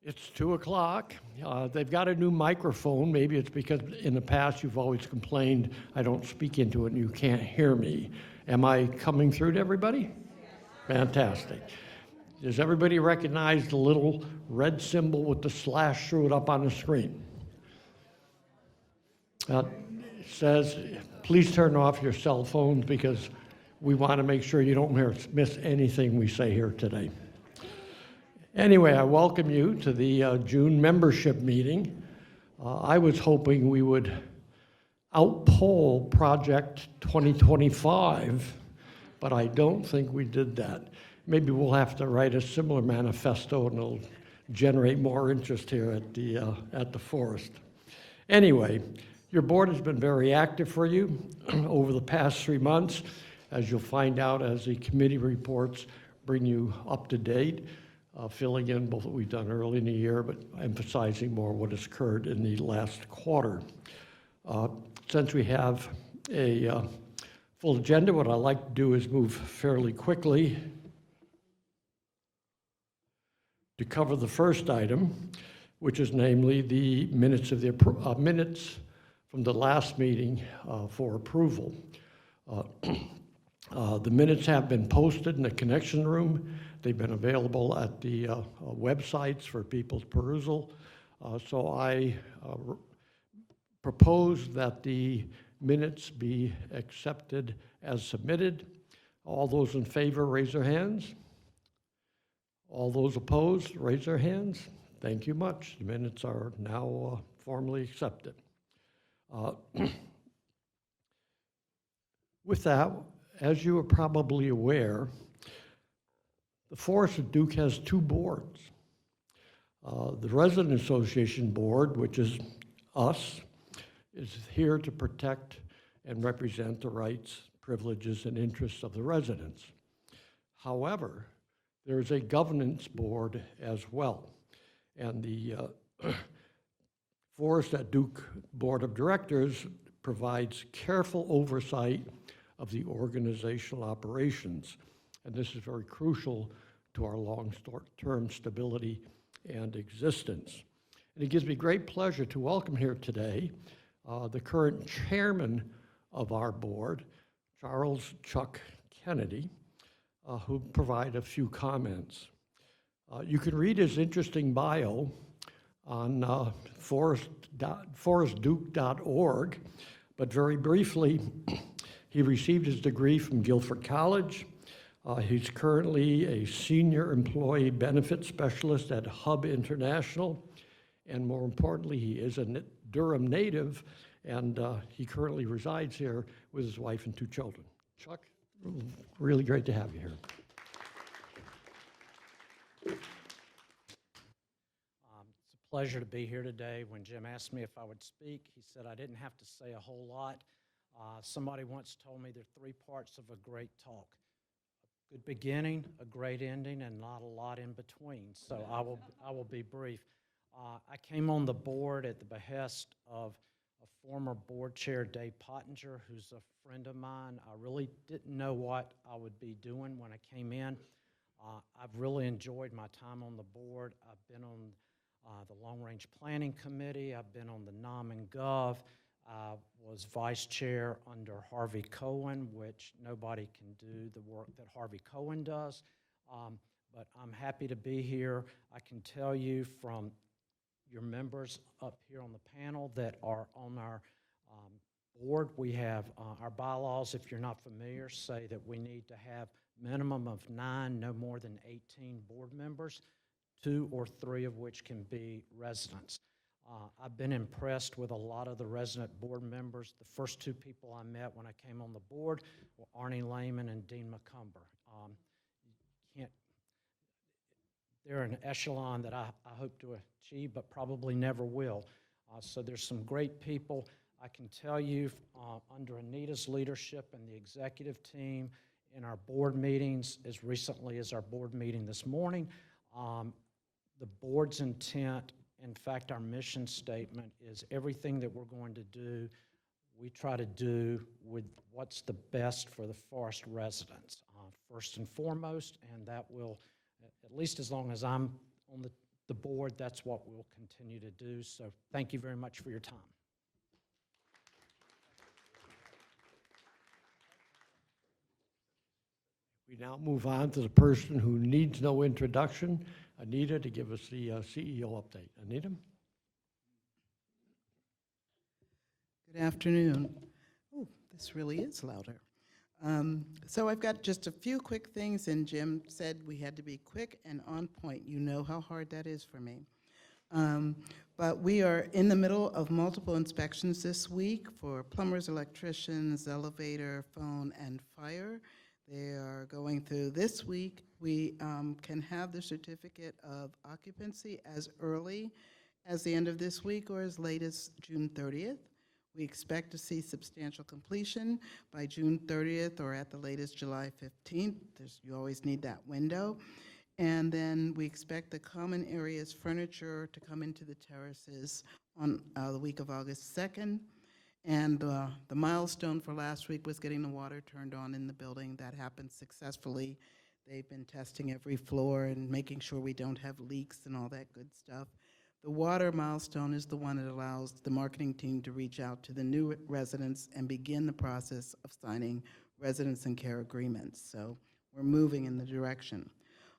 It's 2:00. They've got a new microphone. Maybe it's because in the past you've always complained I don't speak into it and you can't hear me. Am I coming through to everybody? Fantastic. Does everybody recognize the little red symbol with the slash through it up on the screen? It says, please turn off your cell phones because we want to make sure you don't miss anything we say here today. Anyway, I welcome you to the June membership meeting. I was hoping we would outpoll Project 2025, but I don't think we did that. Maybe we'll have to write a similar manifesto and it'll generate more interest here at the Forest. Anyway, your board has been very active for you over the past 3 months, as you'll find out as the committee reports bring you up to date. Filling in both what we've done early in the year, but emphasizing more what has occurred in the last quarter. Since we have a full agenda, what I'd like to do is move fairly quickly to cover the first item, which is namely the minutes of the minutes from the last meeting for approval. The minutes have been posted in the connection room. They've been available at the websites for people's perusal. So I propose that the minutes be accepted as submitted. All those in favor, raise their hands. All those opposed, raise their hands. Thank you much. The minutes are now formally accepted. With that, as you are probably aware, the Forest of Duke has two boards. The Resident Association Board, which is us, is here to protect and represent the rights, privileges, and interests of the residents. However, there is a governance board as well, and the Forest at Duke Board of Directors provides careful oversight of the organizational operations. And this is very crucial to our long-term stability and existence. And it gives me great pleasure to welcome here today the current chairman of our board, Charles Chuck Kennedy, who provide a few comments. You can read his interesting bio on forestduke.org, but very briefly, he received his degree from Guilford College. He's currently a senior employee benefit specialist at Hub International, and more importantly, he is a Durham native, and he currently resides here with his wife and 2 children. Chuck, really great to have you here. It's a pleasure to be here today. When Jim asked me if I would speak, he said I didn't have to say a whole lot. Somebody once told me there are 3 parts of a great talk: good beginning, a great ending, and not a lot in between. So I will be brief. I came on the board at the behest of a former board chair, Dave Pottinger, who's a friend of mine. I really didn't know what I would be doing when I came in. I've really enjoyed my time on the board. I've been on the Long Range Planning Committee. I've been on the Nom and Gov. I was vice chair under Harvey Cohen, which nobody can do the work that Harvey Cohen does. But I'm happy to be here. I can tell you from your members up here on the panel that are on our board, we have our bylaws, if you're not familiar, say that we need to have minimum of 9, no more than 18 board members, 2 or 3 of which can be residents. I've been impressed with a lot of the resident board members. The first 2 people I met when I came on the board were Arnie Lehman and Dean McCumber. They're an echelon that I hope to achieve, but probably never will. So there's some great people. I can tell you under Anita's leadership and the executive team in our board meetings, as recently as our board meeting this morning, the board's intent, in fact, our mission statement is everything that we're going to do, we try to do with what's the best for the Forest residents, first and foremost, and that will, at least as long as I'm on the the board, that's what we'll continue to do. So thank you very much for your time. We now move on to the person who needs no introduction, Anita, to give us the CEO update. Anita? Good afternoon. Oh, this really is louder. So I've got just a few quick things, and Jim said we had to be quick and on point. You know how hard that is for me. But we are in the middle of multiple inspections this week for plumbers, electricians, elevator, phone, and fire. They are going through this week. We can have the certificate of occupancy as early as the end of this week or as late as June 30th. We expect to see substantial completion by June 30th or at the latest July 15th. You always need that window. And then we expect the common areas furniture to come into the terraces on the week of August 2nd. And the milestone for last week was getting the water turned on in the building. That happened successfully. They've been testing every floor and making sure we don't have leaks and all that good stuff. The water milestone is the one that allows the marketing team to reach out to the new residents and begin the process of signing residence and care agreements. So we're moving in the direction.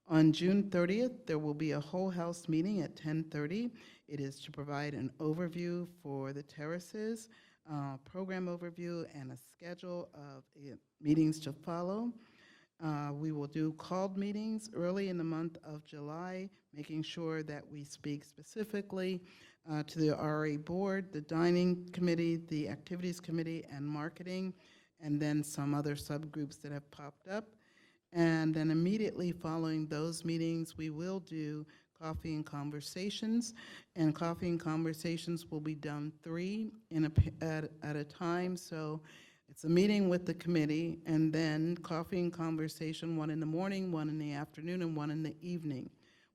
On June 30th, there will be a whole house meeting at 10:30. It is to provide an overview for the terraces, program overview, and a schedule of meetings to follow. We will do called meetings early in the month of July, making sure that we speak specifically to the RA board, the dining committee, the activities committee, and marketing, and then some other subgroups that have popped up. And then immediately following those meetings, we will do coffee and conversations, and coffee and conversations will be done 3 at a time. So it's a meeting with the committee, and then coffee and conversation, 1 in the morning, 1 in the afternoon, and 1 in the evening.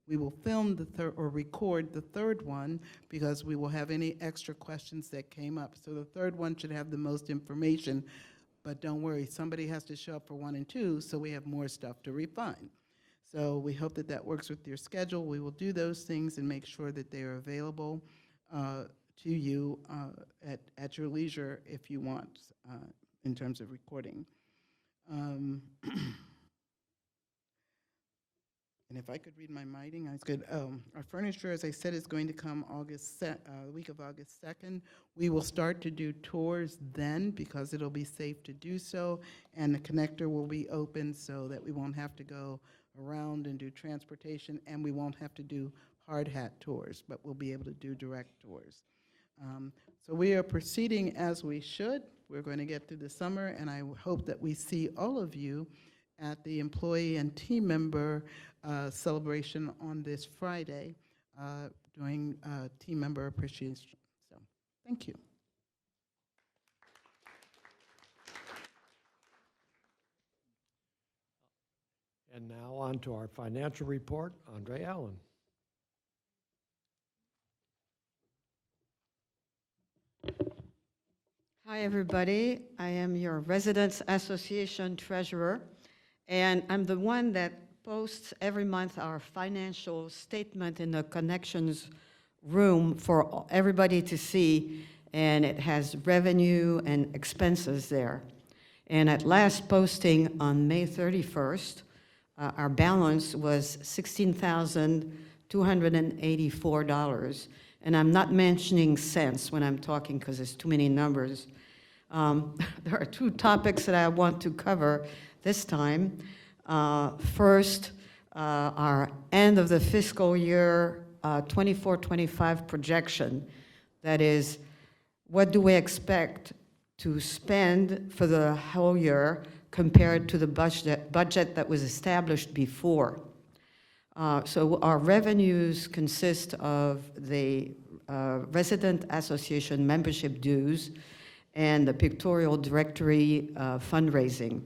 We will film the third or record the third one because we will have any extra questions that came up. So the third one should have the most information, but don't worry, somebody has to show up for 1 and 2, so we have more stuff to refine. So we hope that that works with your schedule. We will do those things and make sure that they are available to you at your leisure if you want in terms of recording. And if I could read my writing, I could. Our furniture, as I said, is going to come the week of August 2nd. We will start to do tours then because it'll be safe to do so, and the connector will be open so that we won't have to go around and do transportation, and we won't have to do hard hat tours, but we'll be able to do direct tours. So we are proceeding as we should. We're going to get through the summer, and I hope that we see all of you at the employee and team member celebration on this Friday during team member appreciation. So, thank you. And now on to our financial report, Andre Allen. Hi, everybody. I am your Residents Association Treasurer, and I'm the one that posts every month our financial statement in the connections room for everybody to see, and it has revenue and expenses there. And at last posting on May 31st, our balance was $16,284, and I'm not mentioning cents when I'm talking because there's too many numbers. There are 2 topics that I want to cover this time. First, our end of the fiscal year 24-25 projection. That is, what do we expect to spend for the whole year compared to the budget that was established before? So our revenues consist of the Resident Association membership dues and the Pictorial Directory fundraising.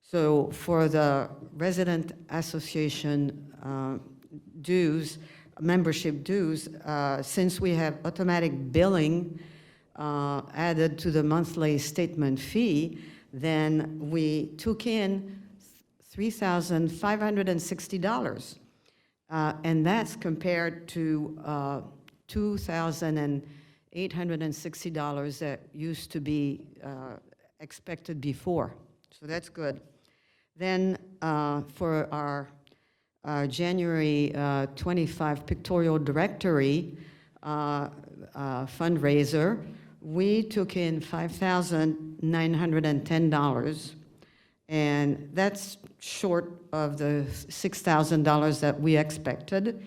So for the Resident Association dues, membership dues, since we have automatic billing added to the monthly statement fee, then we took in $3,560. And that's compared to $2,860 that used to be expected before. So that's good. Then for our January 25 pictorial directory fundraiser, we took in $5,910, and that's short of the $6,000 that we expected.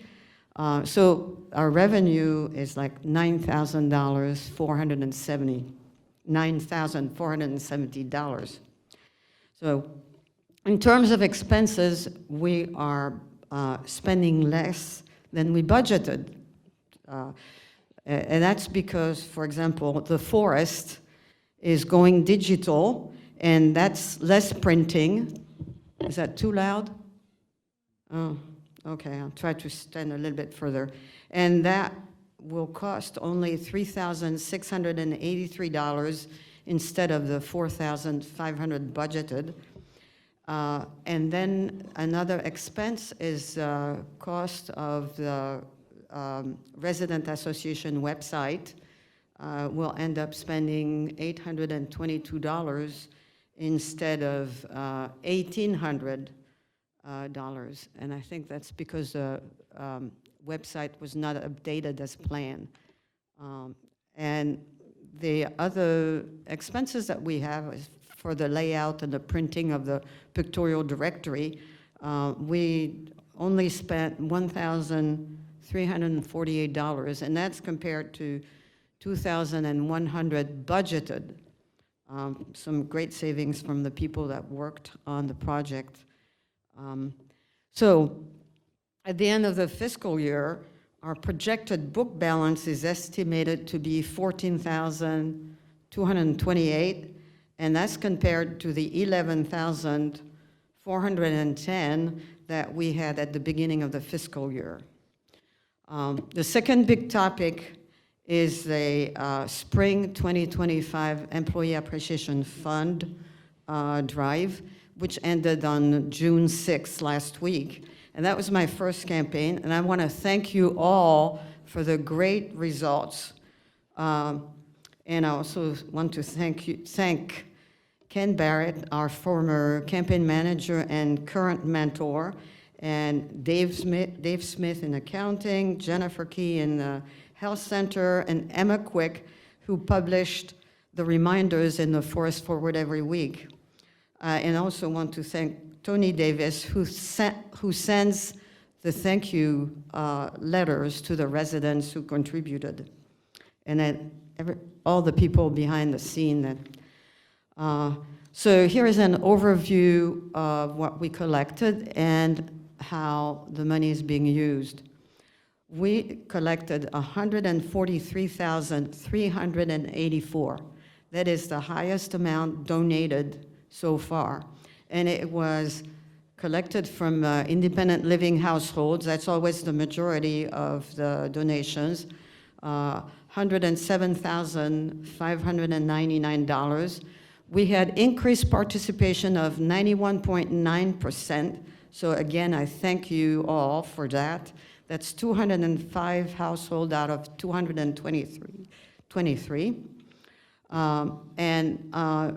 So our revenue is like $9,470. So in terms of expenses, we are spending less than we budgeted. And that's because, for example, the forest is going digital, and that's less printing. Is that too loud? Oh, okay, I'll try to stand a little bit further. And that will cost only $3,683 instead of the $4,500 budgeted. And then another expense is cost of the Resident Association website. We'll end up spending $822 instead of $1,800. And I think that's because the website was not updated as planned. And the other expenses that we have is for the layout and the printing of the pictorial directory. We only spent $1,348, and that's compared to $2,100 budgeted. Some great savings from the people that worked on the project. So at the end of the fiscal year, our projected book balance is estimated to be $14,228, and that's compared to the $11,410 that we had at the beginning of the fiscal year. The second big topic is the Spring 2025 Employee Appreciation Fund drive, which ended on June 6th last week. And that was my first campaign, and I want to thank you all for the great results. And I also want to thank Ken Barrett, our former campaign manager and current mentor, and Dave Smith in accounting, Jennifer Key in the Health Center, and Emma Quick, who published the reminders in the Forest Forward every week. And I also want to thank Tony Davis, who sends the thank you letters to the residents who contributed, and then all the people behind the scene. So here is an overview of what we collected and how the money is being used. We collected $143,384. That is the highest amount donated so far. And it was collected from independent living households. That's always the majority of the donations. $107,599. We had increased participation of 91.9%. So again, I thank you all for that. That's 205 households out of 223.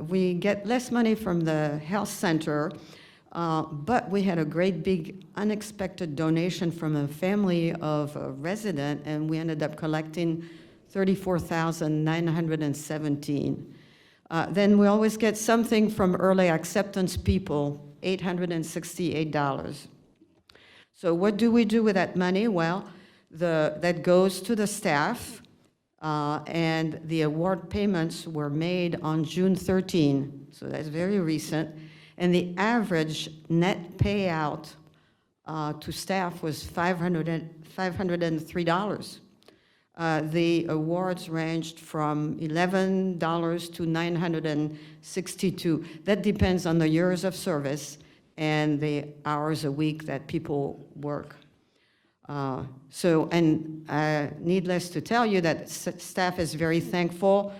We get less money from the health center, but we had a great big unexpected donation from a family of a resident, and we ended up collecting $34,917. Then we always get something from early acceptance people, $868. So what do we do with that money? Well, that goes to the staff, and the award payments were made on June 13, so that's very recent. And the average net payout to staff was $503. The awards ranged from $11 to $962. That depends on the years of service and the hours a week that people work. Needless to tell you that staff is very thankful.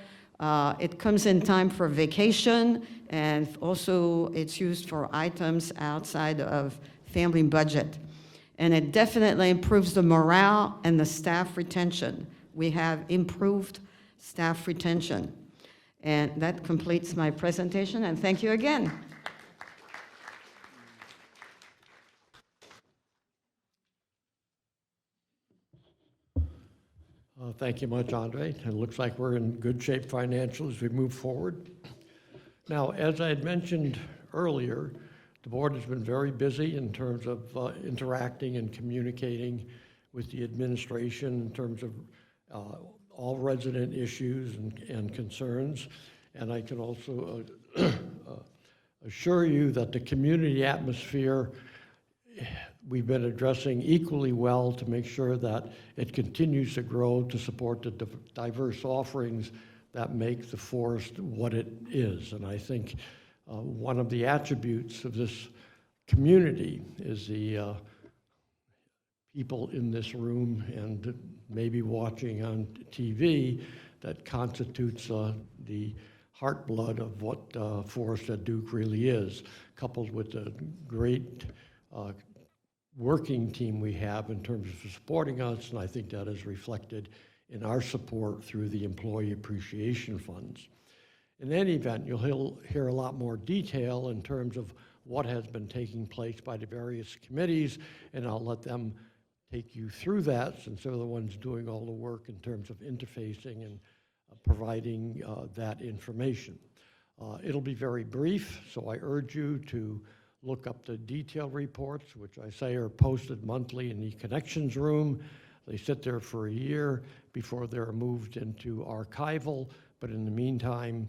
It comes in time for vacation, and also it's used for items outside of family budget. and it definitely improves the morale and the staff retention. We have improved staff retention. And that completes my presentation, and thank you again. Thank you much, Andre. It looks like we're in good shape financially as we move forward. Now, as I had mentioned earlier, the board has been very busy in terms of interacting and communicating with the administration in terms of all resident issues and concerns. And I can also assure you that the community atmosphere we've been addressing equally well to make sure that it continues to grow to support the diverse offerings that make the forest what it is. And I think one of the attributes of this community is the people in this room and maybe watching on TV that constitutes the heartblood of what Forest at Duke really is, coupled with the great working team we have in terms of supporting us, and I think that is reflected in our support through the employee appreciation funds. In any event, you'll hear a lot more detail in terms of what has been taking place by the various committees, and I'll let them take you through that since they're the ones doing all the work in terms of interfacing and providing that information. It'll be very brief, so I urge you to look up the detailed reports, which I say are posted monthly in the Connections Room. They sit there for a year before they're moved into archival, but in the meantime,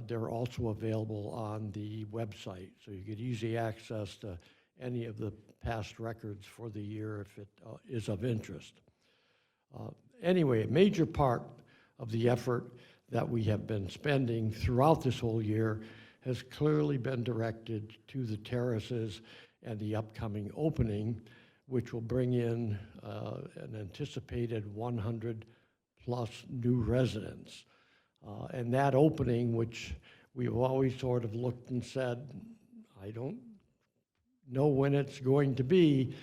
they're also available on the website, so you get easy access to any of the past records for the year if it is of interest. Anyway, a major part of the effort that we have been spending throughout this whole year has clearly been directed to the terraces and the upcoming opening, which will bring in an anticipated 100 plus new residents. And that opening, which we've always sort of looked and said, I don't know when it's going to be,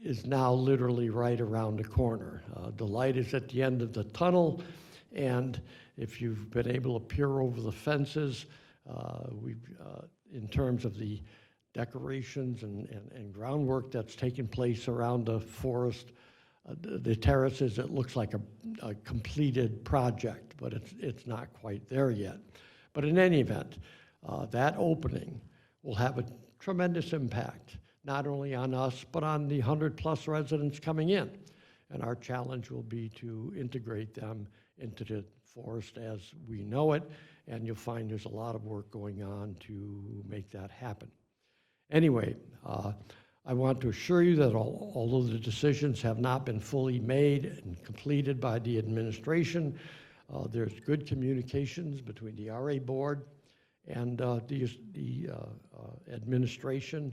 is now literally right around the corner. The light is at the end of the tunnel, and if you've been able to peer over the fences, in terms of the decorations and groundwork that's taken place around the forest, the terraces, it looks like a completed project, but it's not quite there yet. But in any event, that opening will have a tremendous impact, not only on us, but on the 100+ residents coming in. And our challenge will be to integrate them into the forest as we know it, and you'll find there's a lot of work going on to make that happen. Anyway, I want to assure you that although the decisions have not been fully made and completed by the administration, there's good communications between the RA board and the administration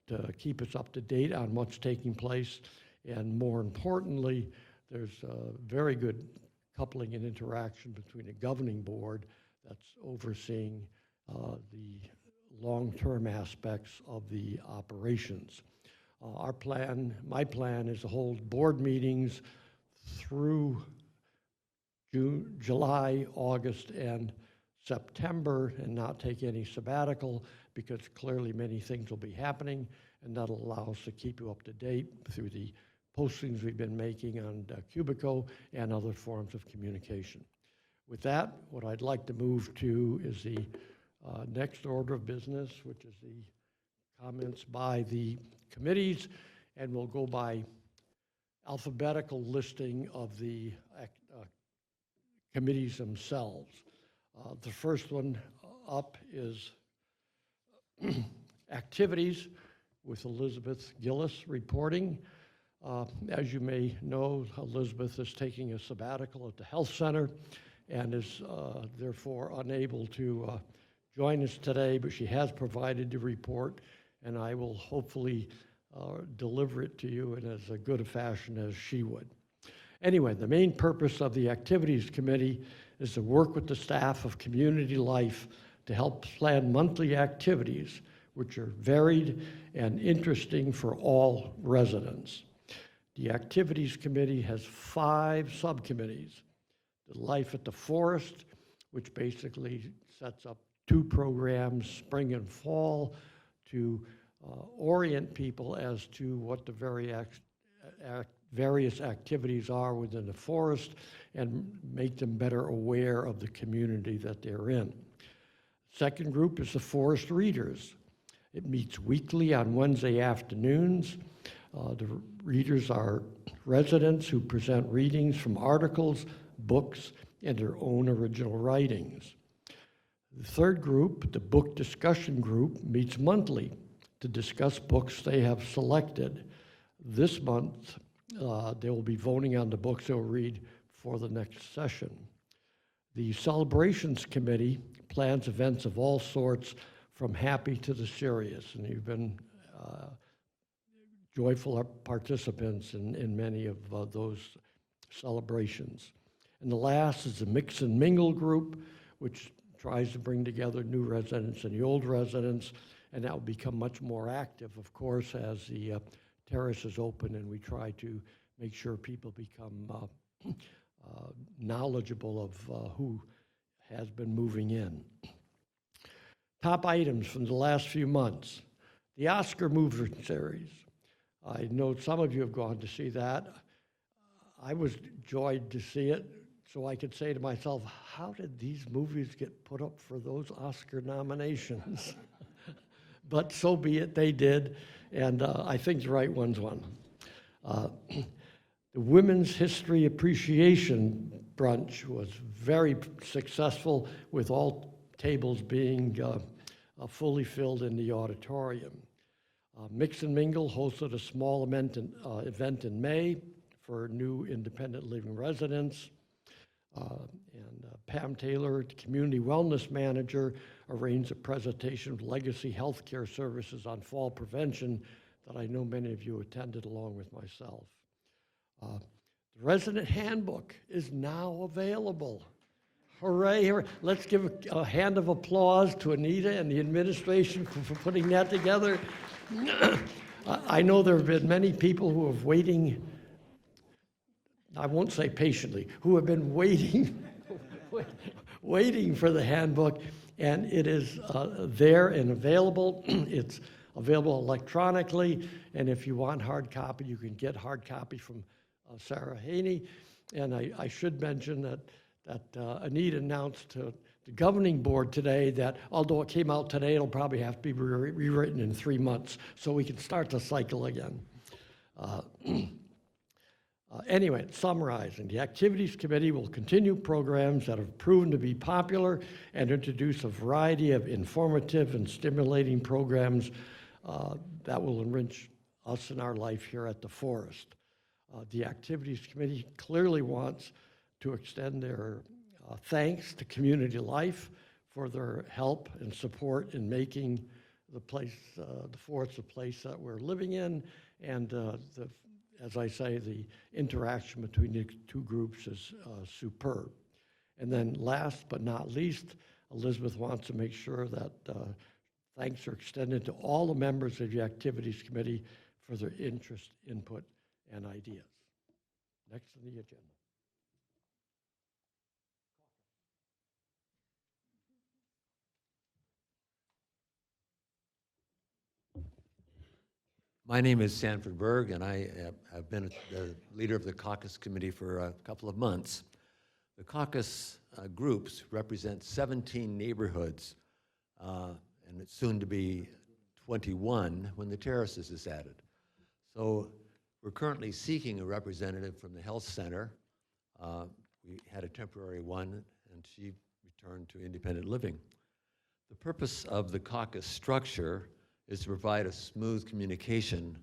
to keep us up to date on what's taking place. And more importantly, there's a very good coupling and interaction between the governing board that's overseeing the long-term aspects of the operations. My plan is to hold board meetings through June, July, August, and September, and not take any sabbatical, because clearly many things will be happening, and that'll allow us to keep you up to date through the postings we've been making on Cubico and other forms of communication. With that, what I'd like to move to is the next order of business, which is the comments by the committees, and we'll go by alphabetical listing of the committees themselves. The first one up is activities, with Elizabeth Gillis reporting. As you may know, Elizabeth is taking a sabbatical at the health center and is therefore unable to join us today, but she has provided the report, and I will hopefully deliver it to you in as good a fashion as she would. Anyway, the main purpose of the Activities Committee is to work with the staff of Community Life to help plan monthly activities which are varied and interesting for all residents. The Activities Committee has 5 subcommittees. The Life at the Forest, which basically sets up 2 programs, spring and fall, to orient people as to what the various activities are within the forest and make them better aware of the community that they're in. Second group is the Forest Readers. It meets weekly on Wednesday afternoons. The readers are residents who present readings from articles, books, and their own original writings. The third group, the Book Discussion Group, meets monthly to discuss books they have selected. This month, they will be voting on the books they'll read for the next session. The Celebrations Committee plans events of all sorts, from happy to the serious, and you've been joyful participants in many of those celebrations. And the last is the Mix and Mingle Group, which tries to bring together new residents and the old residents, and that will become much more active, of course, as the terrace is open and we try to make sure people become knowledgeable of who has been moving in. Top items from the last few months. The Oscar movie series. I know some of you have gone to see that. I was joyed to see it, so I could say to myself, how did these movies get put up for those Oscar nominations? But so be it, they did, and I think the right ones won. The Women's History Appreciation Brunch was very successful, with all tables being fully filled in the auditorium. Mix and Mingle hosted a small event in May for new independent living residents. Pam Taylor, the Community Wellness Manager, arranged a presentation of legacy healthcare services on fall prevention that I know many of you attended along with myself. The Resident Handbook is now available. Hooray, hooray. Let's give a hand of applause to Anita and the administration for putting that together. I know there have been many people who have waiting, I won't say patiently, who have been waiting for the handbook, and it is there and available. It's available electronically, and if you want hard copy, you can get hard copy from Sarah Haney. And I should mention that Anita announced to the governing board today that although it came out today, it'll probably have to be rewritten in 3 months so we can start the cycle again. Anyway, summarizing, the Activities Committee will continue programs that have proven to be popular and introduce a variety of informative and stimulating programs that will enrich us in our life here at the Forest. The Activities Committee clearly wants to extend their thanks to Community Life for their help and support in making the place, the Forest, the place that we're living in, and as I say, the interaction between the 2 groups is superb. And then last but not least, Elizabeth wants to make sure that thanks are extended to all the members of the Activities Committee for their interest, input, and ideas. Next on the agenda. My name is Sanford Berg, and I have been the leader of the caucus committee for a couple of months. The caucus groups represent 17 neighborhoods, and it's soon to be 21 when the terraces is added. So we're currently seeking a representative from the health center. We had a temporary one, and she returned to independent living. The purpose of the caucus structure is to provide a smooth communication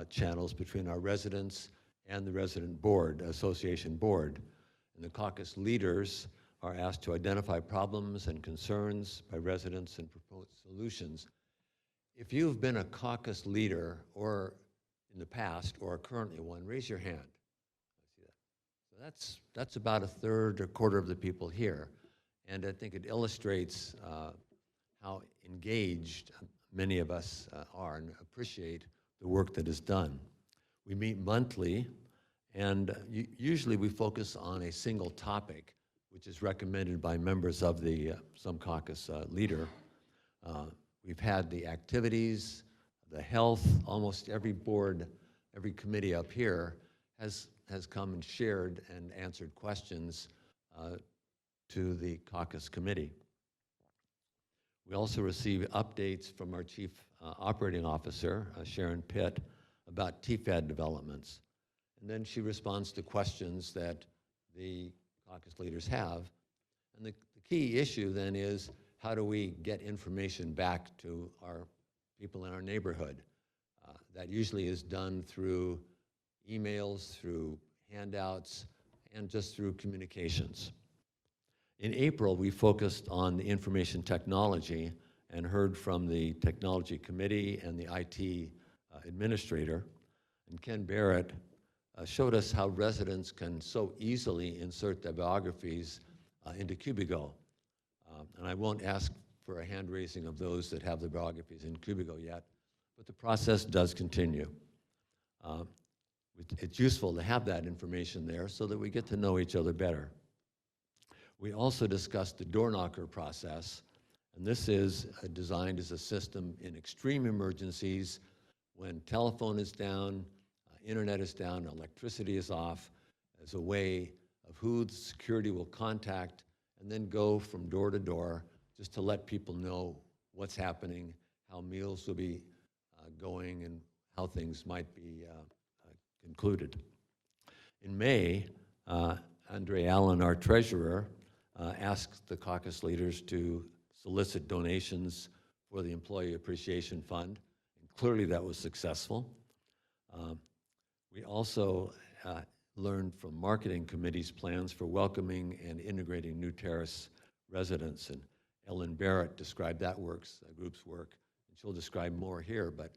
channels between our residents and the resident board, association board. And the caucus leaders are asked to identify problems and concerns by residents and propose solutions. If you've been a caucus leader or in the past or are currently one, raise your hand. I see that. So that's about a third or quarter of the people here. And I think it illustrates how engaged many of us are and appreciate the work that is done. We meet monthly, and usually we focus on a single topic, which is recommended by members of the Some Caucus leader. We've had the activities, the health, almost every board, every committee up here has come and shared and answered questions to the caucus committee. We also receive updates from our Chief Operating Officer, Sharon Pitt, about TFAD developments. And then she responds to questions that the caucus leaders have. And the key issue then is, how do we get information back to our people in our neighborhood? That usually is done through emails, through handouts, and just through communications. In April, we focused on the information technology and heard from the technology committee and the IT administrator. And Ken Barrett showed us how residents can so easily insert their biographies into Cubigo. And I won't ask for a hand raising of those that have their biographies in Cubigo yet, but the process does continue. It's useful to have that information there so that we get to know each other better. We also discussed the door knocker process, and this is designed as a system in extreme emergencies when telephone is down, internet is down, electricity is off, as a way of who the security will contact and then go from door to door just to let people know what's happening, how meals will be going, and how things might be concluded. In May, Andre Allen, our treasurer, asked the caucus leaders to solicit donations for the Employee Appreciation Fund, and clearly that was successful. We also learned from marketing committee's plans for welcoming and integrating New Terrace residents, and Ellen Barrett described that group's work, and she'll describe more here, but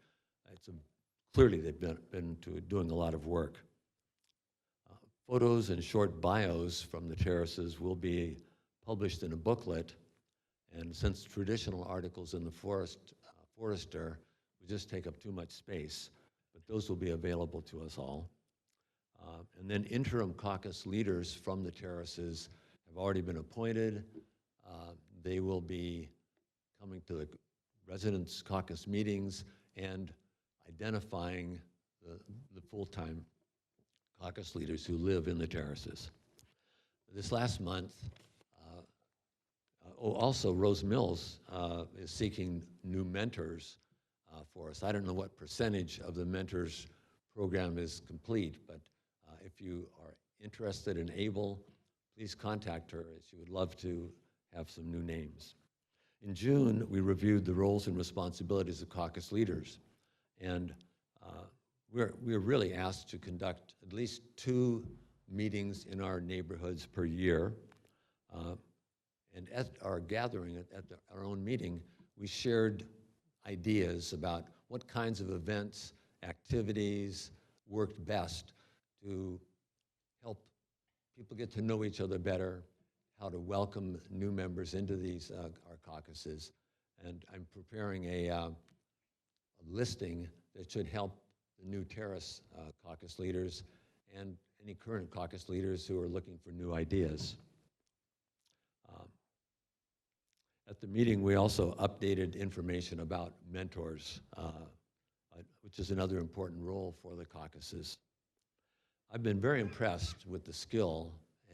clearly they've been doing a lot of work. Photos and short bios from the terraces will be published in a booklet, and since traditional articles in the Forester would just take up too much space, but those will be available to us all. And then interim caucus leaders from the terraces have already been appointed. They will be coming to the residents' caucus meetings and identifying the full-time caucus leaders who live in the terraces. This last month, also Rose Mills is seeking new mentors for us. I don't know what percentage of the mentors program is complete, but if you are interested and able, please contact her. She would love to have some new names. In June, we reviewed the roles and responsibilities of caucus leaders, and we're really asked to conduct at least 2 meetings in our neighborhoods per year. And at our gathering, at our own meeting, we shared ideas about what kinds of events, activities worked best to help people get to know each other better, how to welcome new members into these our caucuses. And I'm preparing a listing that should help the New Terrace caucus leaders and any current caucus leaders who are looking for new ideas. At the meeting, we also updated information about mentors, which is another important role for the caucuses. I've been very impressed with the skill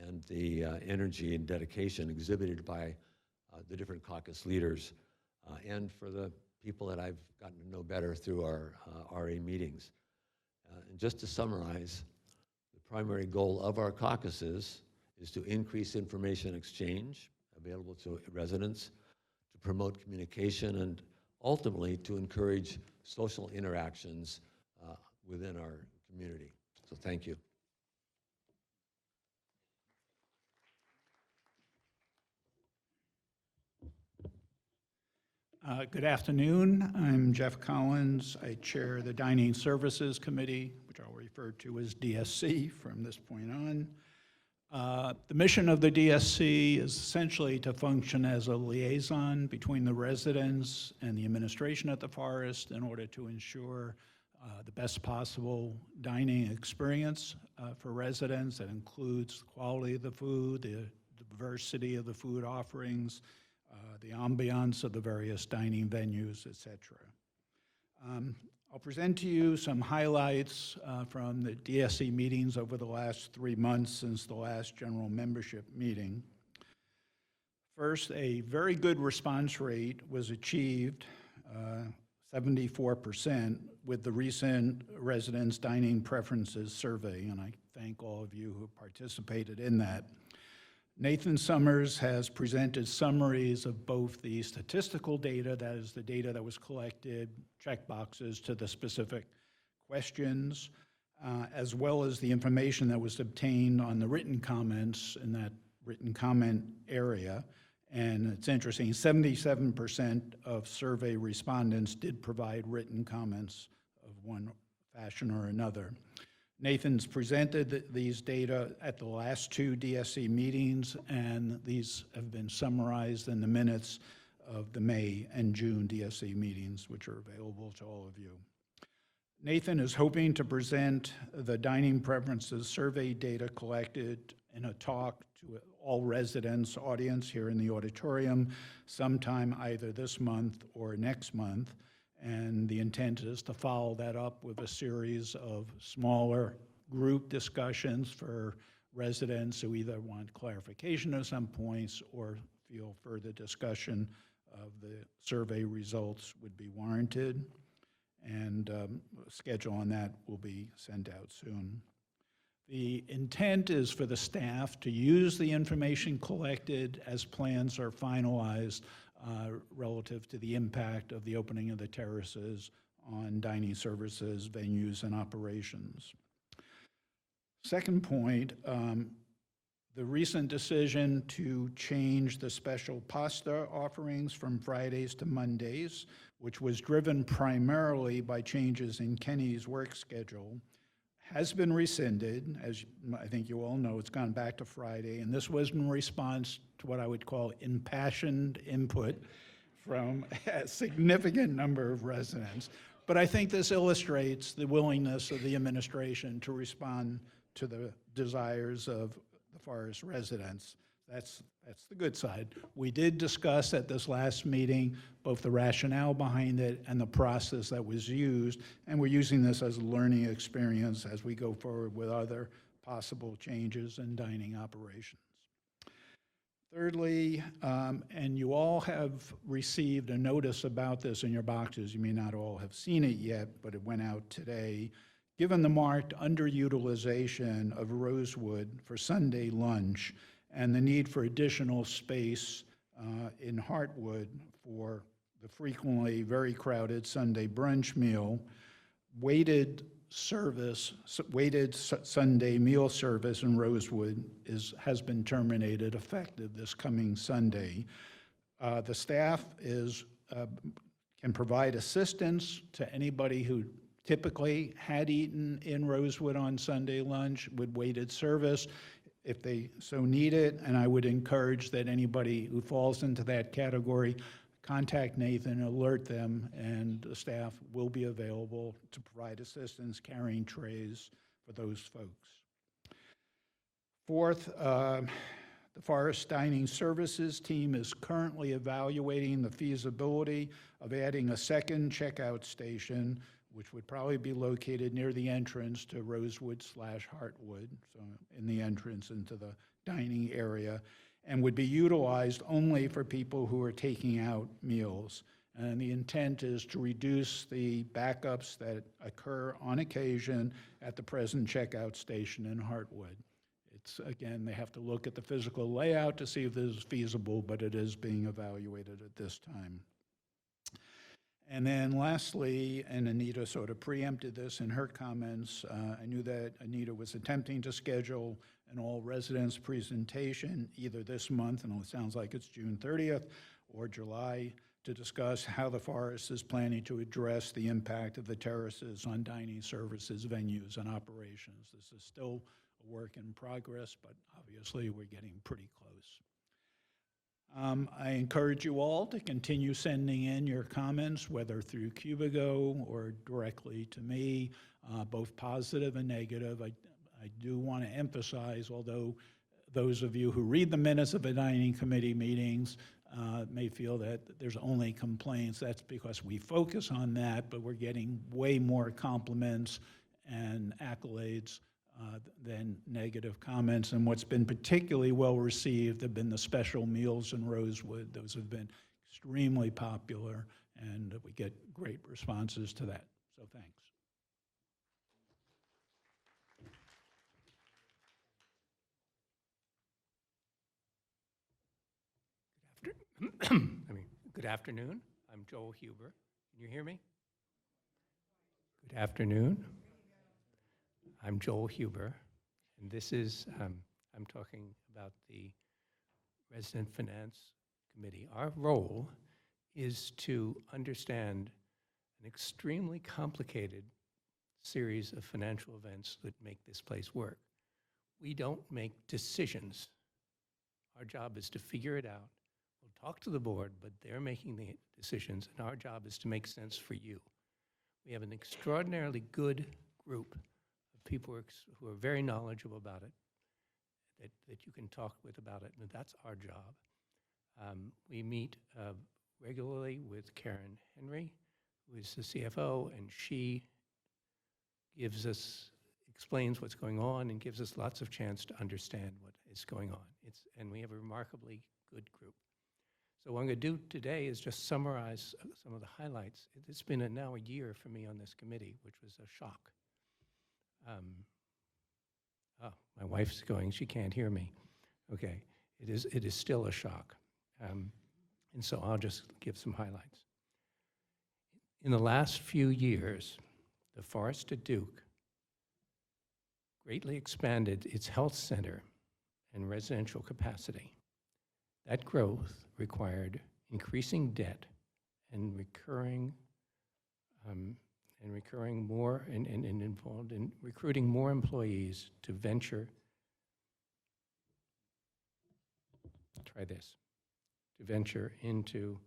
and the energy and dedication exhibited by the different caucus leaders and for the people that I've gotten to know better through our RA meetings. And just to summarize, the primary goal of our caucuses is to increase information exchange available to residents, to promote communication, and ultimately to encourage social interactions within our community. So thank you. Good afternoon. I'm Jeff Collins. I chair the Dining Services Committee, which I'll refer to as DSC from this point on. The mission of the DSC is essentially to function as a liaison between the residents and the administration at the forest in order to ensure the best possible dining experience for residents. That includes the quality of the food, the diversity of the food offerings, the ambiance of the various dining venues, et cetera. I'll present to you some highlights from the DSC meetings over the last 3 months since the last general membership meeting. First, a very good response rate was achieved, 74%, with the recent Residents' Dining Preferences Survey, and I thank all of you who participated in that. Nathan Summers has presented summaries of both the statistical data, that is the data that was collected, checkboxes to the specific questions, as well as the information that was obtained on the written comments in that written comment area. And it's interesting, 77% of survey respondents did provide written comments of one fashion or another. Nathan's presented these data at the last 2 DSC meetings, and these have been summarized in the minutes of the May and June DSC meetings, which are available to all of you. Nathan is hoping to present the dining preferences survey data collected in a talk to all residents, audience here in the auditorium, sometime either this month or next month. And the intent is to follow that up with a series of smaller group discussions for residents who either want clarification of some points or feel further discussion of the survey results would be warranted. And a schedule on that will be sent out soon. The intent is for the staff to use the information collected as plans are finalized relative to the impact of the opening of the terraces on dining services, venues, and operations. Second point, the recent decision to change the special pasta offerings from Fridays to Mondays, which was driven primarily by changes in Kenny's work schedule, has been rescinded. As I think you all know, it's gone back to Friday, and this was in response to what I would call impassioned input from a significant number of residents. But I think this illustrates the willingness of the administration to respond to the desires of the forest residents. That's the good side. We did discuss at this last meeting both the rationale behind it and the process that was used, and we're using this as a learning experience as we go forward with other possible changes in dining operations. Thirdly, and you all have received a notice about this in your boxes. You may not all have seen it yet, but it went out today. Given the marked underutilization of Rosewood for Sunday lunch and the need for additional space in Heartwood for the frequently very crowded Sunday brunch meal, weighted Sunday meal service in Rosewood has been terminated effective this coming Sunday. The staff can provide assistance to anybody who typically had eaten in Rosewood on Sunday lunch with weighted service if they so need it, and I would encourage that anybody who falls into that category contact Nathan, alert them, and the staff will be available to provide assistance carrying trays for those folks. Fourth, the Forest Dining Services team is currently evaluating the feasibility of adding a second checkout station, which would probably be located near the entrance to Rosewood/Heartwood, so in the entrance into the dining area, and would be utilized only for people who are taking out meals. And the intent is to reduce the backups that occur on occasion at the present checkout station in Heartwood. It's, again, they have to look at the physical layout to see if this is feasible, but it is being evaluated at this time. And then lastly, and Anita sort of preempted this in her comments, I knew that Anita was attempting to schedule an all residents presentation either this month, and it sounds like it's June 30th, or July, to discuss how the forest is planning to address the impact of the terraces on dining services, venues, and operations. This is still a work in progress, but obviously we're getting pretty close. I encourage you all to continue sending in your comments, whether through Cubigo or directly to me, both positive and negative. I do want to emphasize, although those of you who read the minutes of the dining committee meetings may feel that there's only complaints, that's because we focus on that, but we're getting way more compliments and accolades than negative comments. And what's been particularly well received have been the special meals in Rosewood. Those have been extremely popular, and we get great responses to that. So thanks. Good afternoon. I'm Joel Huber. Can you hear me? Good afternoon. I'm Joel Huber, and this is, I'm talking about the Resident Finance Committee. Our role is to understand an extremely complicated series of financial events that make this place work. We don't make decisions. Our job is to figure it out. We'll talk to the board, but they're making the decisions, and our job is to make sense for you. We have an extraordinarily good group of people who are very knowledgeable about it, that you can talk with about it, and that's our job. We meet regularly with Karen Henry, who is the CFO, and she explains what's going on and gives us lots of chance to understand what is going on. And we have a remarkably good group. So what I'm going to do today is just summarize some of the highlights. It's been now a year for me on this committee, which was a shock. My wife's going, she can't hear me. Okay, it is still a shock. And so I'll just give some highlights. In the last few years, the Forest at Duke greatly expanded its health center and residential capacity. That growth required increasing debt and recurring more and involved in recruiting more employees to venture, to venture into,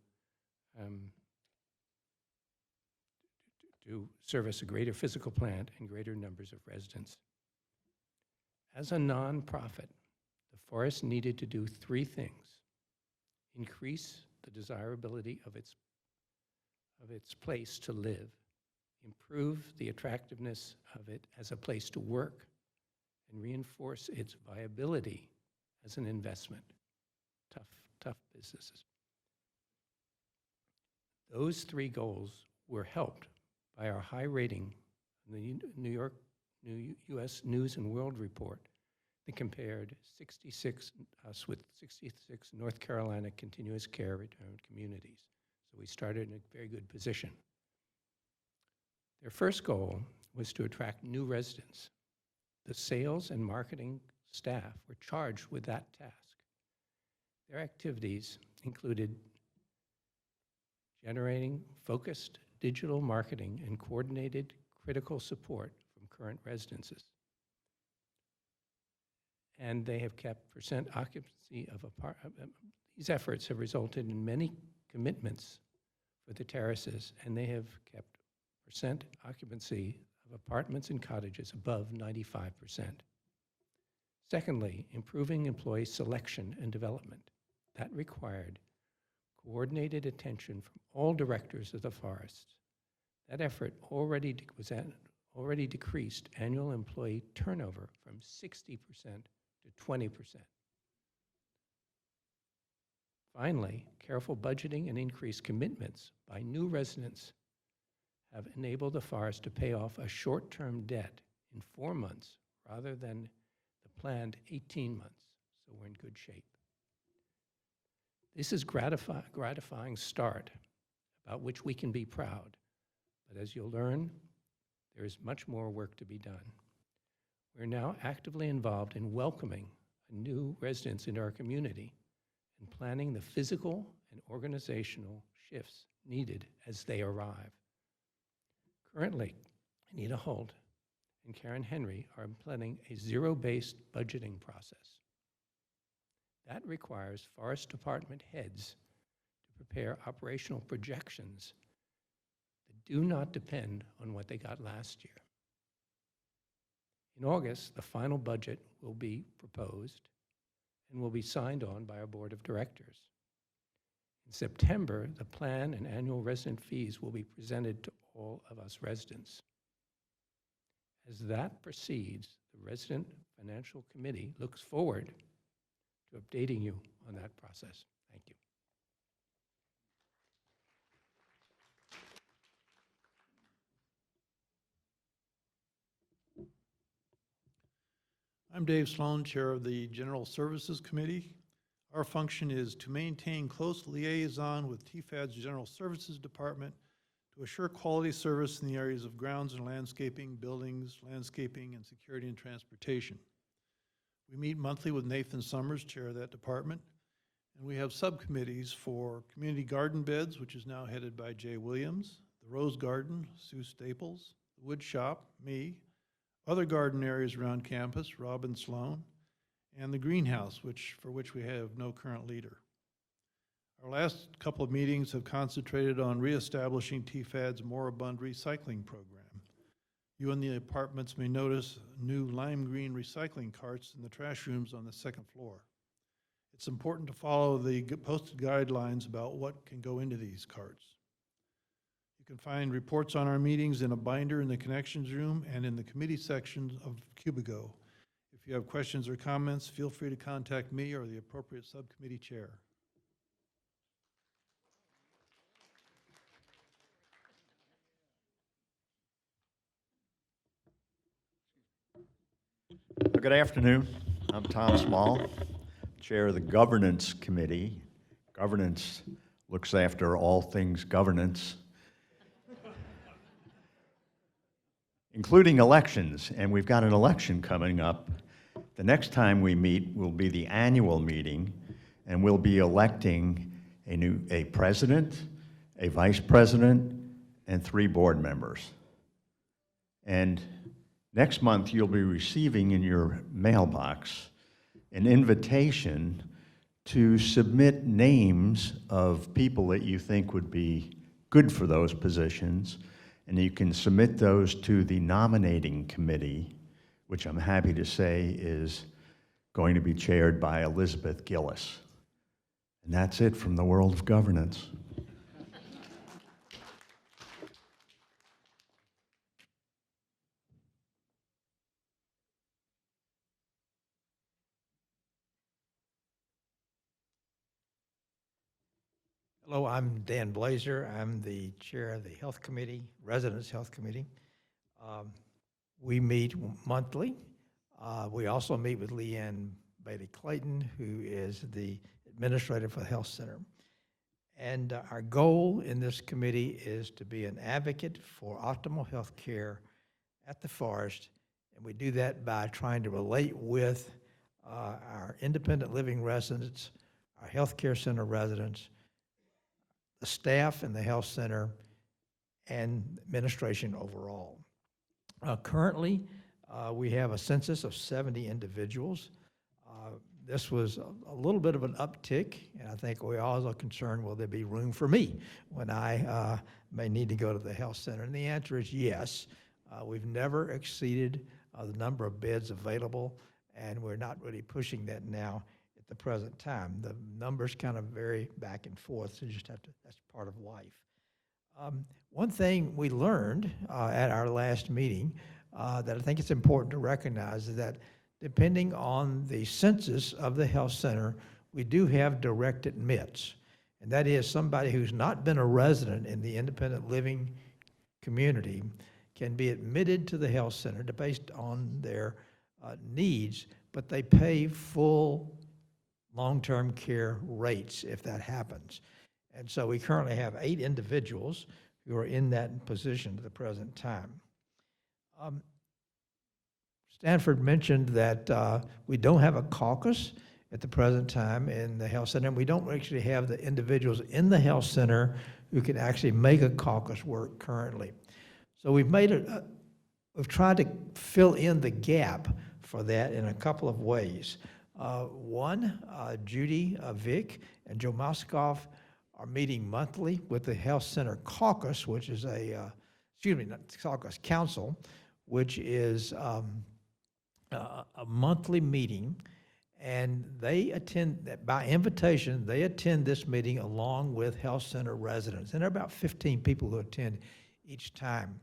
to service a greater physical plant and greater numbers of residents. As a nonprofit, the Forest needed to do three things: increase the desirability of its place to live, improve the attractiveness of it as a place to work, and reinforce its viability as an investment. Tough businesses. Those three goals were helped by our high rating in the U.S. News and World Report that compared us with 66 North Carolina continuous care retirement communities. So we started in a very good position. Their first goal was to attract new residents. The sales and marketing staff were charged with that task. Their activities included generating focused digital marketing and coordinated critical support from current residences. And they have kept percent occupancy of these efforts have resulted in many commitments for the terraces, and they have kept percent occupancy of apartments and cottages above 95%. Secondly, improving employee selection and development. That required coordinated attention from all directors of the Forest. That effort already decreased annual employee turnover from 60% to 20%. Finally, careful budgeting and increased commitments by new residents have enabled the Forest to pay off a short-term debt in 4 months rather than the planned 18 months, so we're in good shape. This is gratifying start about which we can be proud, but as you'll learn, there is much more work to be done. We're now actively involved in welcoming new residents into our community and planning the physical and organizational shifts needed as they arrive. Currently, Anita Holt and Karen Henry are implementing a zero-based budgeting process. That requires Forest Department heads to prepare operational projections that do not depend on what they got last year. In August, the final budget will be proposed and will be signed on by our board of directors. In September, the plan and annual resident fees will be presented to all of us residents. As that proceeds, the Resident Financial Committee looks forward to updating you on that process. Thank you. I'm Dave Sloan, Chair of the General Services Committee. Our function is to maintain close liaison with TFAD's General Services Department to assure quality service in the areas of grounds and landscaping, buildings, landscaping, and security and transportation. We meet monthly with Nathan Summers, Chair of that department, and we have subcommittees for community garden beds, which is now headed by Jay Williams, the Rose Garden, Sue Staples, the Wood Shop, me, other garden areas around campus, Robin Sloan, and the greenhouse, for which we have no current leader. Our last couple of meetings have concentrated on reestablishing TFAD's moribund recycling program. You in the apartments may notice new lime green recycling carts in the trash rooms on the second floor. It's important to follow the posted guidelines about what can go into these carts. You can find reports on our meetings in a binder in the connections room and in the committee section of Cubigo. If you have questions or comments, feel free to contact me or the appropriate subcommittee chair. Good afternoon. I'm Tom Small, Chair of the Governance Committee. Governance looks after all things governance, including elections, and we've got an election coming up. The next time we meet will be the annual meeting, and we'll be electing a president, a vice president, and 3 board members. And next month, you'll be receiving in your mailbox an invitation to submit names of people that you think would be good for those positions, and you can submit those to the nominating committee, which I'm happy to say is going to be chaired by Elizabeth Gillis. And that's it from the world of governance. Hello, I'm Dan Blazer. I'm the chair of the Health Committee, Residents Health Committee. We meet monthly. We also meet with Leanne Bailey-Clayton, who is the administrator for the Health Center. And our goal in this committee is to be an advocate for optimal health care at the Forest. And we do that by trying to relate with our independent living residents, our health care center residents, the staff in the health center, and administration overall. Currently, we have a census of 70 individuals. This was a little bit of an uptick, and I think we all are concerned, will there be room for me when I may need to go to the health center? And the answer is yes. We've never exceeded the number of beds available, and we're not really pushing that now at the present time. The numbers kind of vary back and forth, so you just have to, that's part of life. One thing we learned at our last meeting that I think it's important to recognize is that depending on the census of the health center, we do have direct admits. And that is somebody who's not been a resident in the independent living community can be admitted to the health center based on their needs, but they pay full long-term care rates if that happens. And so we currently have 8 individuals who are in that position at the present time. Stanford mentioned that we don't have a caucus at the present time in the health center, and we don't actually have the individuals in the health center who can actually make a caucus work currently. So we've made we've tried to fill in the gap for that in a couple of ways. One, Judy Vick and Joe Moskoff are meeting monthly with the Health Center Caucus, which is not Caucus, Council, which is a monthly meeting, and they attend, by invitation, they attend this meeting along with Health Center residents, and there are about 15 people who attend each time.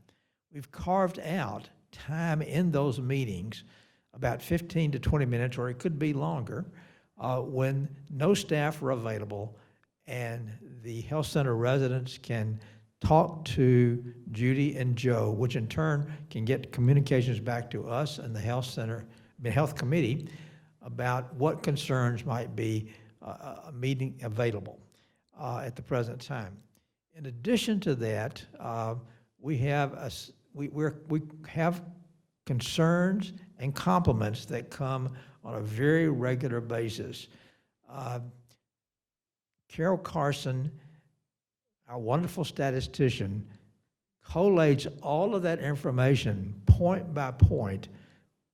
We've carved out time in those meetings, about 15 to 20 minutes, or it could be longer, when no staff are available and the Health Center residents can talk to Judy and Joe, which in turn can get communications back to us and the Health Committee about what concerns might be a meeting available at the present time. In addition to that, we have concerns and compliments that come on a very regular basis. Carol Carson, our wonderful statistician, collates all of that information point by point,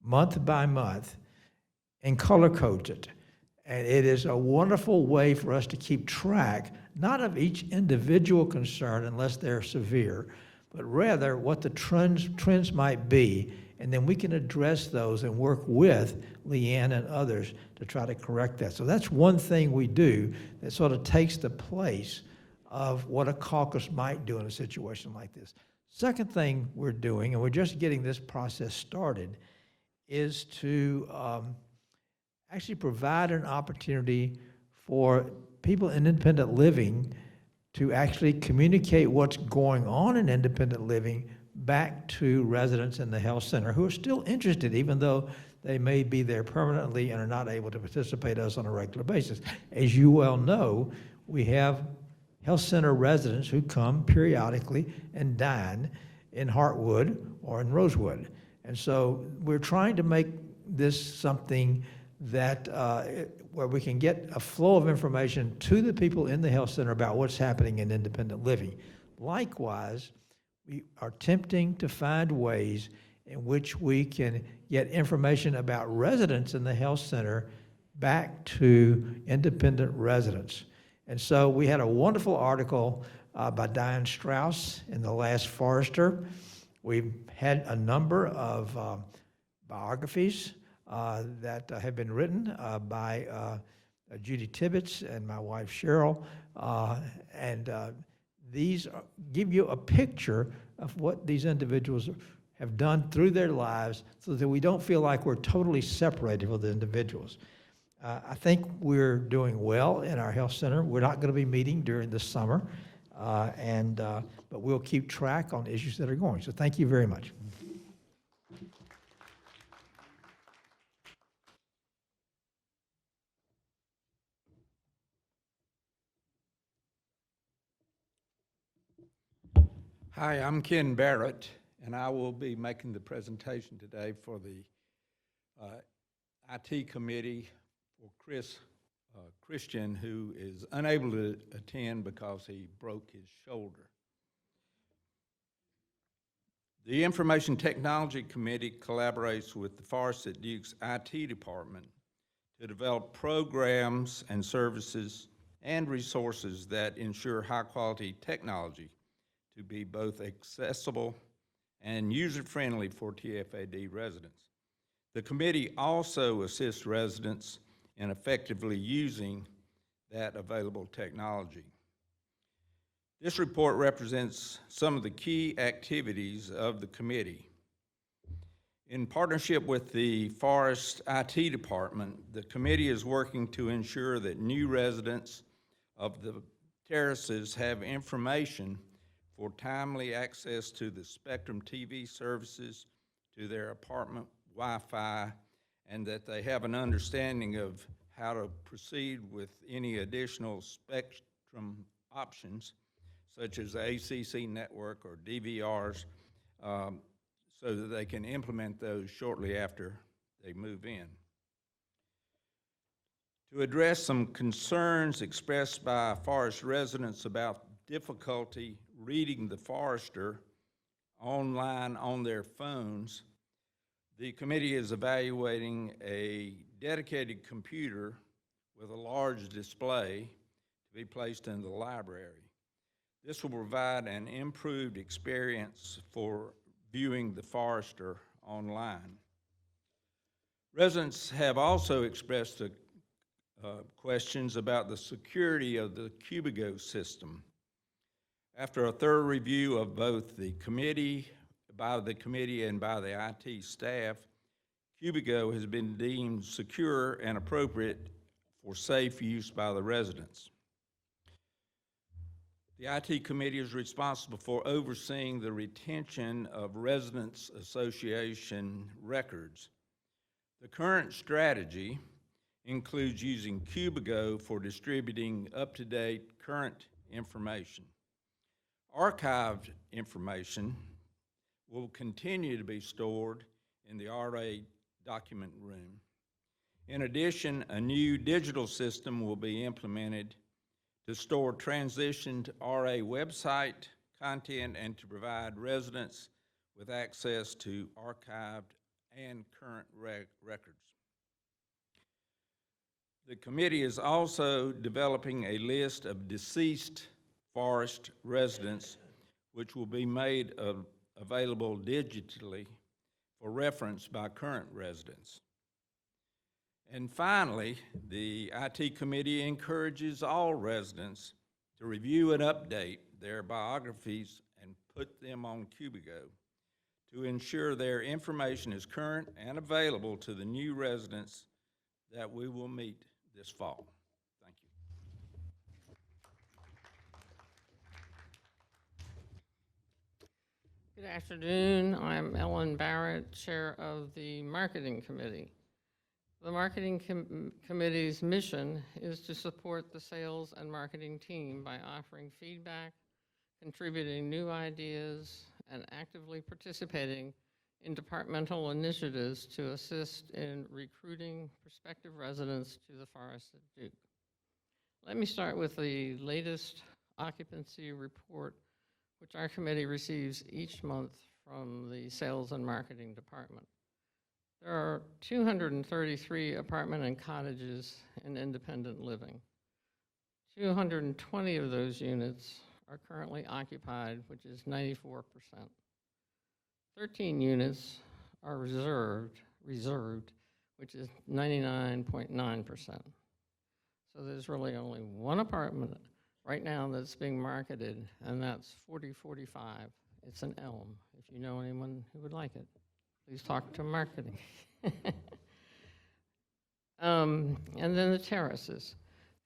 month by month, and color codes it. And it is a wonderful way for us to keep track, not of each individual concern unless they're severe, but rather what the trends might be, and then we can address those and work with Leanne and others to try to correct that. So that's one thing we do that sort of takes the place of what a caucus might do in a situation like this. Second thing we're doing, and we're just getting this process started, is to actually provide an opportunity for people in independent living to actually communicate what's going on in independent living back to residents in the health center who are still interested, even though they may be there permanently and are not able to participate as on a regular basis. As you well know, we have health center residents who come periodically and dine in Heartwood or in Rosewood. And so we're trying to make this something that where we can get a flow of information to the people in the health center about what's happening in independent living. Likewise, we are attempting to find ways in which we can get information about residents in the health center back to independent residents. And so we had a wonderful article by Diane Strauss in the last Forrester. We've had a number of biographies that have been written by Judy Tibbetts and my wife Cheryl, and these give you a picture of what these individuals have done through their lives so that we don't feel like we're totally separated from the individuals. I think we're doing well in our health center. We're not going to be meeting during the summer, but we'll keep track on issues that are going. So thank you very much. Hi, I'm Ken Barrett, and I will be making the presentation today for the IT committee for Chris Christian, who is unable to attend because he broke his shoulder. The Information Technology Committee collaborates with the Forrest at Duke's IT department to develop programs and services and resources that ensure high-quality technology to be both accessible and user-friendly for TFAD residents. The committee also assists residents in effectively using that available technology. This report represents some of the key activities of the committee. In partnership with the Forrest IT department, the committee is working to ensure that new residents of the terraces have information for timely access to the Spectrum TV services, to their apartment Wi-Fi, and that they have an understanding of how to proceed with any additional Spectrum options, such as the ACC network or DVRs, so that they can implement those shortly after they move in. To address some concerns expressed by Forrest residents about difficulty reading the Forrester online on their phones, the committee is evaluating a dedicated computer with a large display to be placed in the library. This will provide an improved experience for viewing the Forester online. Residents have also expressed questions about the security of the Cubigo system. After a thorough review of both by the committee and by the IT staff, Cubigo has been deemed secure and appropriate for safe use by the residents. The IT committee is responsible for overseeing the retention of residents association records. The current strategy includes using Cubigo for distributing up-to-date current information. Archived information will continue to be stored in the RA document room. In addition, a new digital system will be implemented to store transitioned RA website content and to provide residents with access to archived and current records. The committee is also developing a list of deceased forest residents, which will be made available digitally for reference by current residents. And finally, the IT committee encourages all residents to review and update their biographies and put them on Cubigo to ensure their information is current and available to the new residents that we will meet this fall. Thank you. Good afternoon. I'm Ellen Barrett, Chair of the Marketing Committee. The Marketing Committee's mission is to support the sales and marketing team by offering feedback, contributing new ideas, and actively participating in departmental initiatives to assist in recruiting prospective residents to the Forest at Duke. Let me start with the latest occupancy report, which our committee receives each month from the Sales and Marketing Department. There are 233 apartment and cottages in independent living. 220 of those units are currently occupied, which is 94%. 13 units are reserved, which is 99.9%. So there's really only one apartment right now that's being marketed, and that's 4045. It's an Elm. If you know anyone who would like it, please talk to marketing. And then the terraces.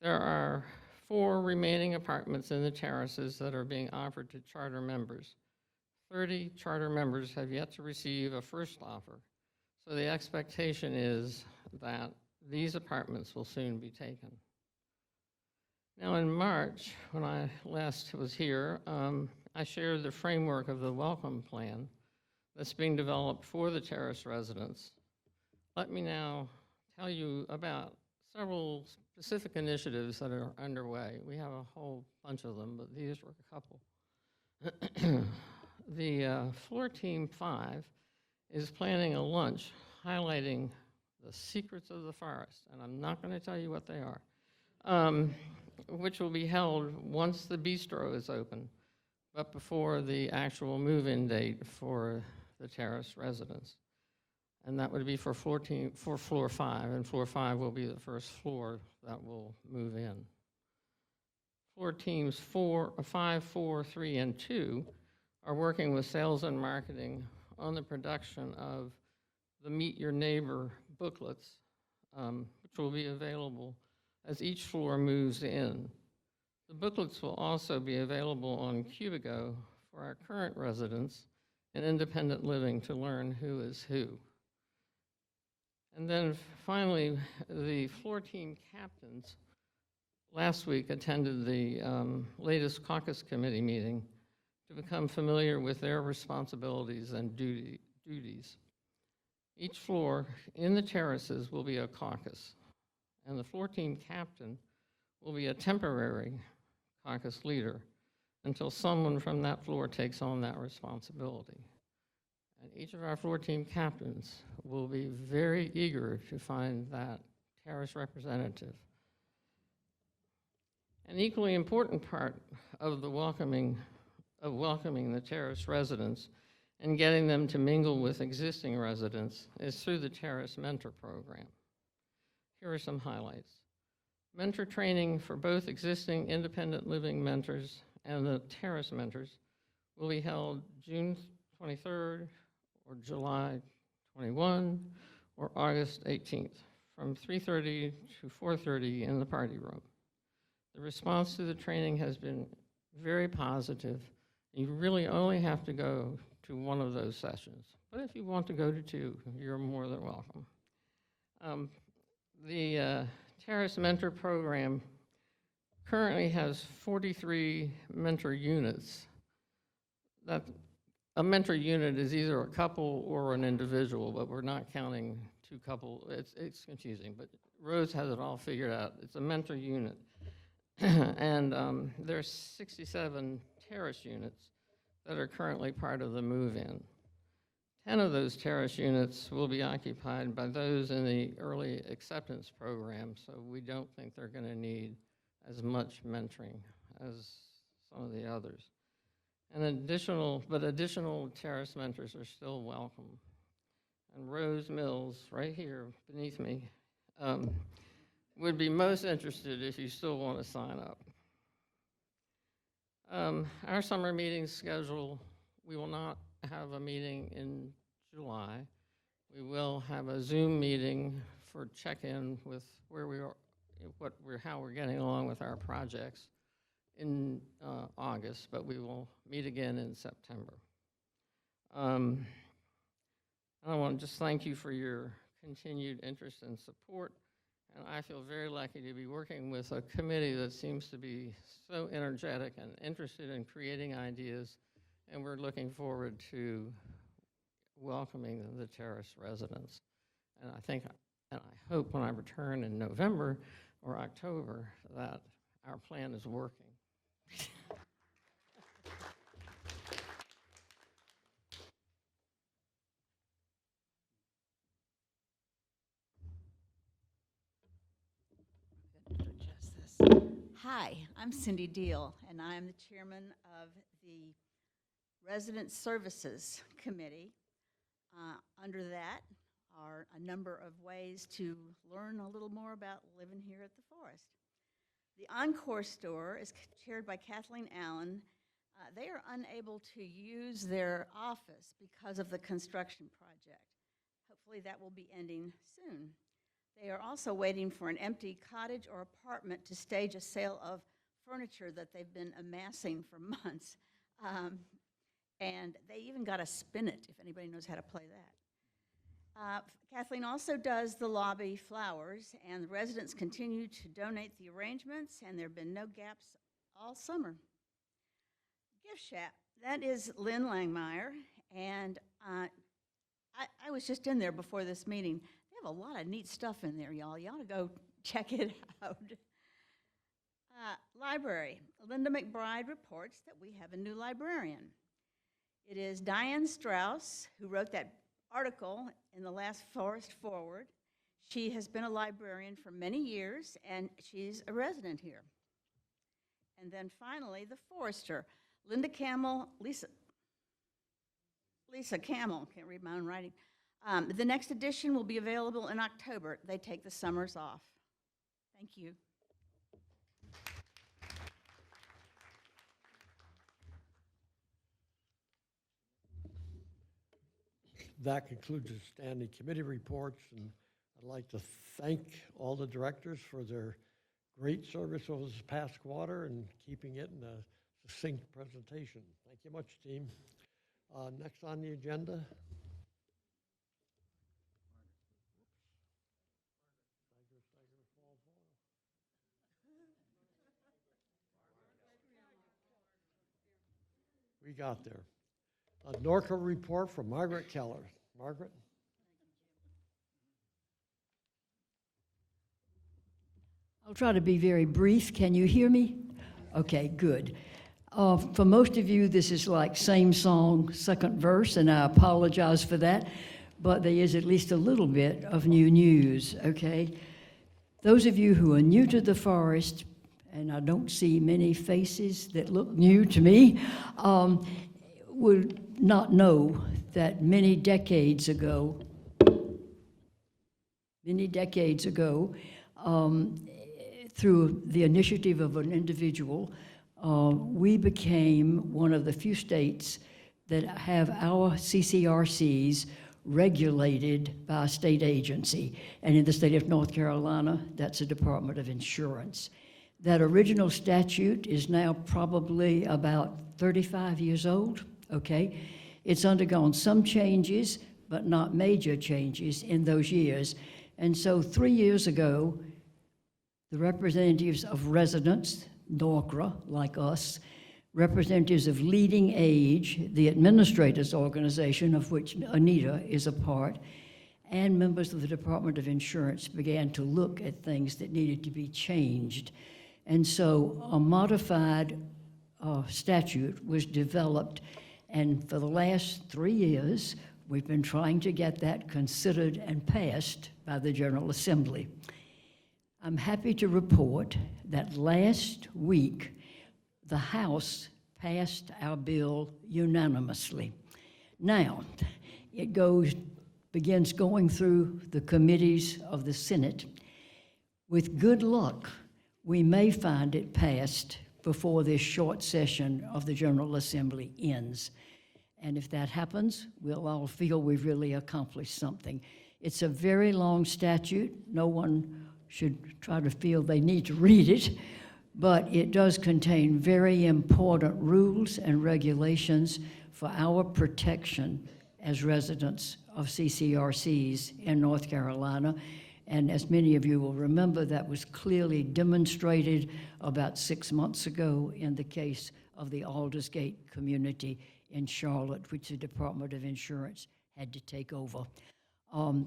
There are 4 remaining apartments in the terraces that are being offered to charter members. 30 charter members have yet to receive a first offer, so the expectation is that these apartments will soon be taken. Now in March, when I last was here, I shared the framework of the welcome plan that's being developed for the terrace residents. Let me now tell you about several specific initiatives that are underway. We have a whole bunch of them, but these were a couple. The Floor Team 5 is planning a lunch highlighting the secrets of the forest, and I'm not going to tell you what they are, which will be held once the bistro is open, but before the actual move-in date for the terrace residents. And that would be for Floor 5, and Floor 5 will be the first floor that will move in. Floor Teams 5, 4, 3, and 2 are working with sales and marketing on the production of the Meet Your Neighbor booklets, which will be available as each floor moves in. The booklets will also be available on Cubigo for our current residents in independent living to learn who is who. And then finally, the floor team captains last week attended the latest caucus committee meeting to become familiar with their responsibilities and duties. Each floor in the terraces will be a caucus, and the floor team captain will be a temporary caucus leader until someone from that floor takes on that responsibility. And each of our floor team captains will be very eager to find that terrace representative. An equally important part of welcoming the terrace residents and getting them to mingle with existing residents is through the Terrace Mentor Program. Here are some highlights. Mentor training for both existing independent living mentors and the terrace mentors will be held June 23rd or July 21 or August 18th from 3:30 to 4:30 in the party room. The response to the training has been very positive. You really only have to go to one of those sessions. But if you want to go to two, you're more than welcome. The Terrace Mentor Program currently has 43 mentor units. A mentor unit is either a couple or an individual, but we're not counting two couple. It's confusing, but Rose has it all figured out. It's a mentor unit. And there's 67 terrace units that are currently part of the move-in. 10 of those terrace units will be occupied by those in the early acceptance program, so we don't think they're going to need as much mentoring as some of the others. And additional terrace mentors are still welcome. And Rose Mills, right here beneath me, would be most interested if you still want to sign up. Our summer meeting schedule, we will not have a meeting in July. We will have a Zoom meeting for check-in with where we are, how we're getting along with our projects in August, but we will meet again in September. I want to just thank you for your continued interest and support, and I feel very lucky to be working with a committee that seems to be so energetic and interested in creating ideas, and we're looking forward to welcoming the terrace residents. And I think, and I hope when I return in November or October that our plan is working. Hi, I'm Cindy Deal, and I'm the chairman of the Resident Services Committee. Under that are a number of ways to learn a little more about living here at the Forest. The Encore store is chaired by Kathleen Allen. They are unable to use their office because of the construction project. Hopefully that will be ending soon. They are also waiting for an empty cottage or apartment to stage a sale of furniture that they've been amassing for months. And they even got a spinet, if anybody knows how to play that. Kathleen also does the lobby flowers, and the residents continue to donate the arrangements, and there have been no gaps all summer. Gift Shop, that is Lynn Langmeyer, and I was just in there before this meeting. They have a lot of neat stuff in there, y'all. You ought to go check it out. Library, Linda McBride reports that we have a new librarian. It is Diane Strauss, who wrote that article in the last Forest Forward. She has been a librarian for many years, and she's a resident here. And then finally, the Forester, Lisa Camel, can't read my own writing. The next edition will be available in October. They take the summers off. Thank you. That concludes the standing committee reports, and I'd like to thank all the directors for their great service over this past quarter and keeping it in a succinct presentation. Thank you much, team. Next on the agenda. We got there. A Norco report from Margaret Keller. Margaret? I'll try to be very brief. Can you hear me? Okay, good. For most of you, this is like same song, second verse, and I apologize for that, but there is at least a little bit of new news, okay? Those of you who are new to the forest, and I don't see many faces that look new to me, would not know that many decades ago, through the initiative of an individual, we became one of the few states that have our CCRCs regulated by a state agency. And in the state of North Carolina, that's the Department of Insurance. That original statute is now probably about 35 years old, okay? It's undergone some changes, but not major changes in those years. And so 3 years ago, the representatives of residents, NORCRA, like us, representatives of Leading Age, the administrators organization of which Anita is a part, and members of the Department of Insurance began to look at things that needed to be changed. And so a modified statute was developed, and for the last 3 years, we've been trying to get that considered and passed by the General Assembly. I'm happy to report that last week, the House passed our bill unanimously. Now, it begins going through the committees of the Senate. With good luck, we may find it passed before this short session of the General Assembly ends. And if that happens, we'll all feel we've really accomplished something. It's a very long statute. No one should try to feel they need to read it, but it does contain very important rules and regulations for our protection as residents of CCRCs in North Carolina. And as many of you will remember, that was clearly demonstrated about 6 months ago in the case of the Aldersgate community in Charlotte, which the Department of Insurance had to take over.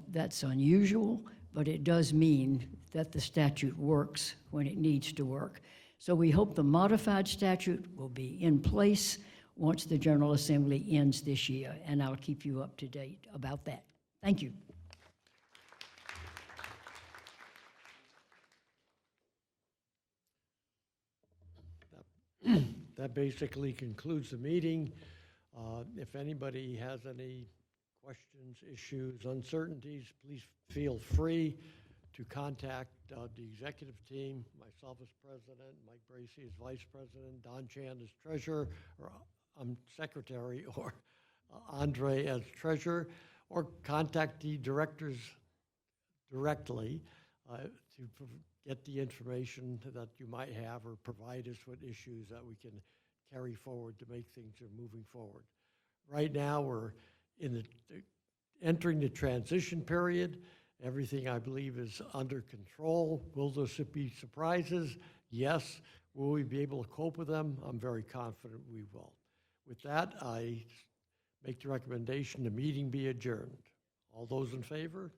That's unusual, but it does mean that the statute works when it needs to work. So we hope the modified statute will be in place once the General Assembly ends this year, and I'll keep you up to date about that. Thank you. That basically concludes the meeting. If anybody has any questions, issues, uncertainties, please feel free to contact the executive team, myself as president, Mike Bracey as vice president, Don Chan as treasurer, or secretary, or Andre as treasurer, or contact the directors directly to get the information that you might have or provide us with issues that we can carry forward to make things are moving forward. Right now, we're entering the transition period. Everything, I believe, is under control. Will there be surprises? Yes. Will we be able to cope with them? I'm very confident we will. With that, I make the recommendation the meeting be adjourned. All those in favor?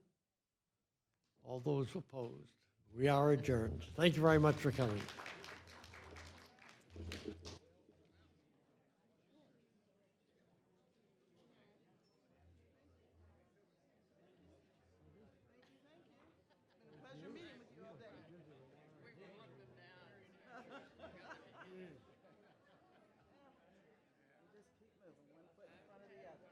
All those opposed? We are adjourned. Thank you very much for coming. Just keep moving, one foot in front of the other.